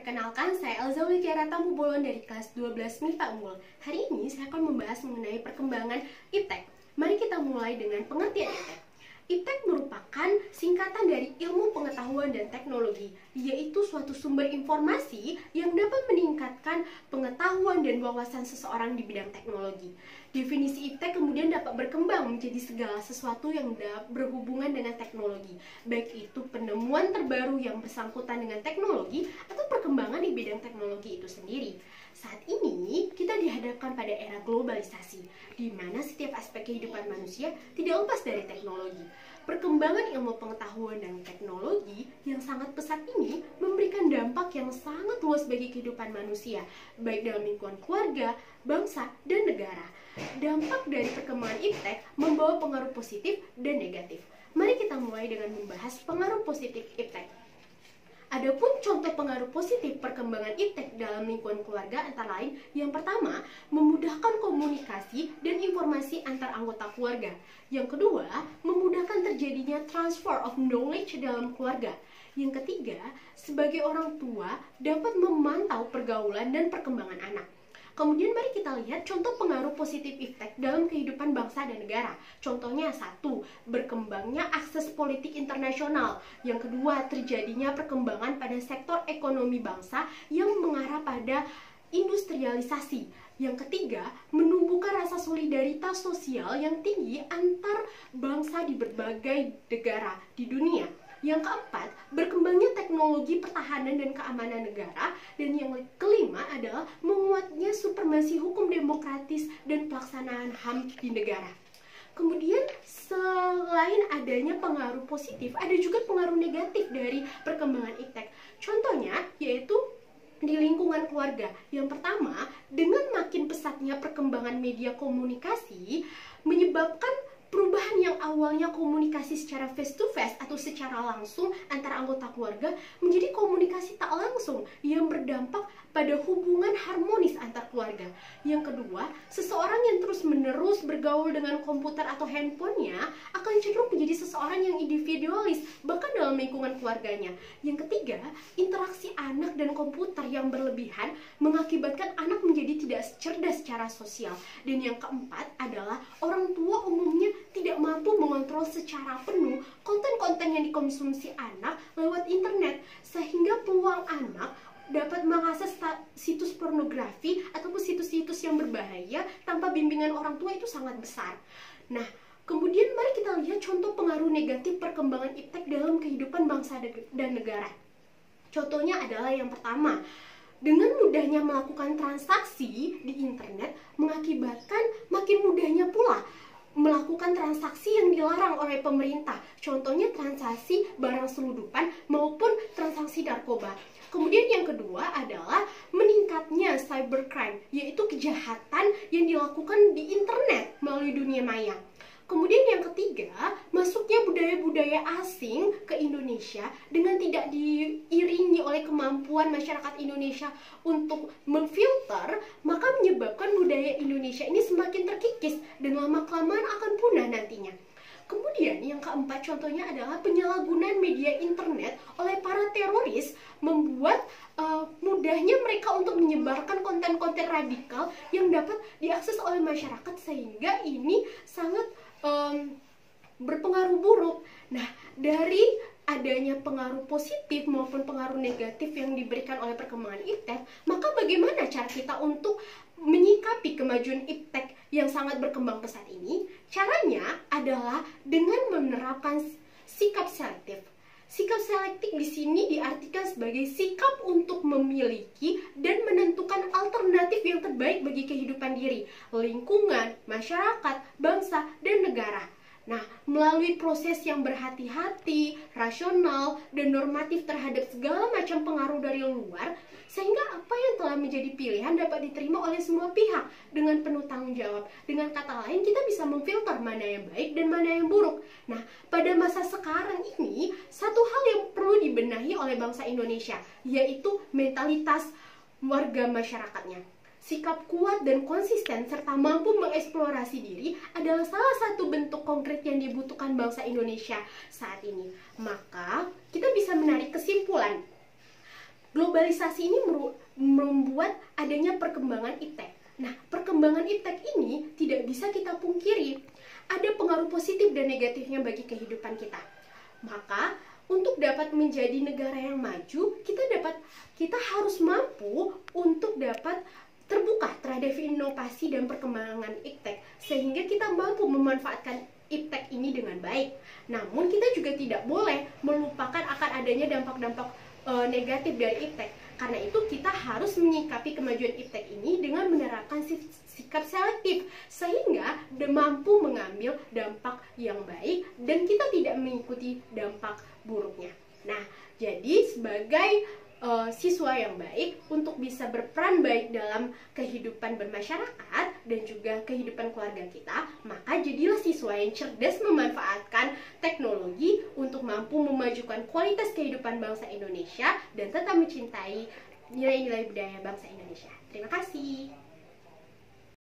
Perkenalkan, saya Elza Witiara Tamu Bolon dari kelas 12 MIPA Unggul. Hari ini saya akan membahas mengenai perkembangan iptek. Mari kita mulai dengan pengertian iptek. Iptek merupakan singkatan dari ilmu pengetahuan dan teknologi, yaitu suatu sumber informasi yang dapat meningkatkan pengetahuan dan wawasan seseorang di bidang teknologi. Definisi iptek kemudian dapat berkembang menjadi segala sesuatu yang berhubungan dengan teknologi, baik itu penemuan terbaru yang bersangkutan dengan teknologi atau perkembangan di bidang teknologi itu sendiri. Saat ini kita dihadapkan pada era globalisasi, di mana setiap aspek kehidupan manusia tidak lepas dari teknologi. Perkembangan ilmu pengetahuan dan teknologi yang sangat pesat ini memberikan dampak yang sangat luas bagi kehidupan manusia, baik dalam lingkungan keluarga, bangsa, dan negara. Dampak dari perkembangan iptek membawa pengaruh positif dan negatif. Mari kita mulai dengan membahas pengaruh positif iptek. Adapun contoh pengaruh positif perkembangan iptek dalam lingkungan keluarga antara lain, yang pertama, memudahkan komunikasi dan informasi antar anggota keluarga. Yang kedua, memudahkan terjadinya transfer of knowledge dalam keluarga. Yang ketiga, sebagai orang tua dapat memantau pergaulan dan perkembangan anak. Kemudian mari kita lihat contoh pengaruh positif iptek dalam kehidupan bangsa dan negara. Contohnya satu, berkembangnya akses politik internasional. Yang kedua, terjadinya perkembangan pada sektor ekonomi bangsa yang mengarah pada industrialisasi. Yang ketiga, menumbuhkan rasa solidaritas sosial yang tinggi antar bangsa di berbagai negara di dunia. Yang keempat, berkembangnya teknologi pertahanan dan keamanan negara. Dan yang kelima adalah menguatnya supremasi hukum demokratis dan pelaksanaan HAM di negara. Kemudian selain adanya pengaruh positif, ada juga pengaruh negatif dari perkembangan iptek. Contohnya yaitu di lingkungan keluarga. Yang pertama, dengan makin pesatnya perkembangan media komunikasi menyebabkan perubahan yang awalnya komunikasi secara face to face atau secara langsung antara anggota keluarga menjadi komunikasi tak langsung yang berdampak pada hubungan harmonis antar keluarga. Yang kedua, seseorang yang terus-menerus bergaul dengan komputer atau handphonenya akan cenderung menjadi seseorang yang individualis bahkan dalam lingkungan keluarganya. Yang ketiga, interaksi anak dan komputer yang berlebihan mengakibatkan anak menjadi tidak cerdas secara sosial. Dan yang keempat adalah orang tua umumnya tidak mampu mengontrol secara penuh konten-konten yang dikonsumsi anak lewat internet, sehingga peluang anak dapat mengakses situs pornografi ataupun situs-situs yang berbahaya tanpa bimbingan orang tua itu sangat besar. Nah, kemudian mari kita lihat contoh pengaruh negatif perkembangan iptek dalam kehidupan bangsa dan negara. Contohnya adalah yang pertama, dengan mudahnya melakukan transaksi di internet mengakibatkan makin mudahnya pula melakukan transaksi yang dilarang oleh pemerintah. Contohnya transaksi barang selundupan maupun transaksi narkoba. Kemudian yang kedua adalah meningkatnya cybercrime, yaitu kejahatan yang dilakukan di internet melalui dunia maya. Kemudian yang ketiga, masuknya budaya-budaya asing ke Indonesia dengan tidak diiringi oleh kemampuan masyarakat Indonesia untuk memfilter, maka menyebabkan budaya Indonesia ini semakin terkikis dan lama-kelamaan akan punah nantinya. Kemudian yang keempat contohnya adalah penyalahgunaan media internet oleh para teroris membuat mudahnya mereka untuk menyebarkan konten-konten radikal yang dapat diakses oleh masyarakat, sehingga ini sangat berpengaruh buruk. Nah, dari adanya pengaruh positif maupun pengaruh negatif yang diberikan oleh perkembangan iptek, maka bagaimana cara kita untuk menyikapi kemajuan iptek yang sangat berkembang pesat ini? Caranya adalah dengan menerapkan sikap selektif. Sikap selektif di sini diartikan sebagai sikap untuk memiliki dan menentukan alternatif yang terbaik bagi kehidupan diri, lingkungan, masyarakat, bangsa, dan negara. Nah, melalui proses yang berhati-hati, rasional, dan normatif terhadap segala macam pengaruh dari luar, sehingga apa yang telah menjadi pilihan dapat diterima oleh semua pihak dengan penuh tanggung jawab. Dengan kata lain, kita bisa memfilter mana yang baik dan mana yang buruk. Nah, pada masa sekarang ini, satu hal yang perlu dibenahi oleh bangsa Indonesia, yaitu mentalitas warga masyarakatnya. Sikap kuat dan konsisten serta mampu mengeksplorasi diri adalah salah satu bentuk konkret yang dibutuhkan bangsa Indonesia saat ini. Maka, kita bisa menarik kesimpulan globalisasi ini membuat adanya perkembangan iptek. Nah, perkembangan iptek ini tidak bisa kita pungkiri. Ada pengaruh positif dan negatifnya bagi kehidupan kita. Maka, untuk dapat menjadi negara yang maju, kita harus mampu untuk dapat terbuka terhadap inovasi dan perkembangan iptek, sehingga kita mampu memanfaatkan iptek ini dengan baik. Namun kita juga tidak boleh melupakan akan adanya dampak-dampak negatif dari iptek. Karena itu kita harus menyikapi kemajuan iptek ini dengan menerapkan sikap selektif, sehingga mampu mengambil dampak yang baik dan kita tidak mengikuti dampak buruknya. Nah, jadi sebagai siswa yang baik, untuk bisa berperan baik dalam kehidupan bermasyarakat dan juga kehidupan keluarga kita, maka jadilah siswa yang cerdas memanfaatkan teknologi untuk mampu memajukan kualitas kehidupan bangsa Indonesia dan tetap mencintai nilai-nilai budaya bangsa Indonesia. Terima kasih.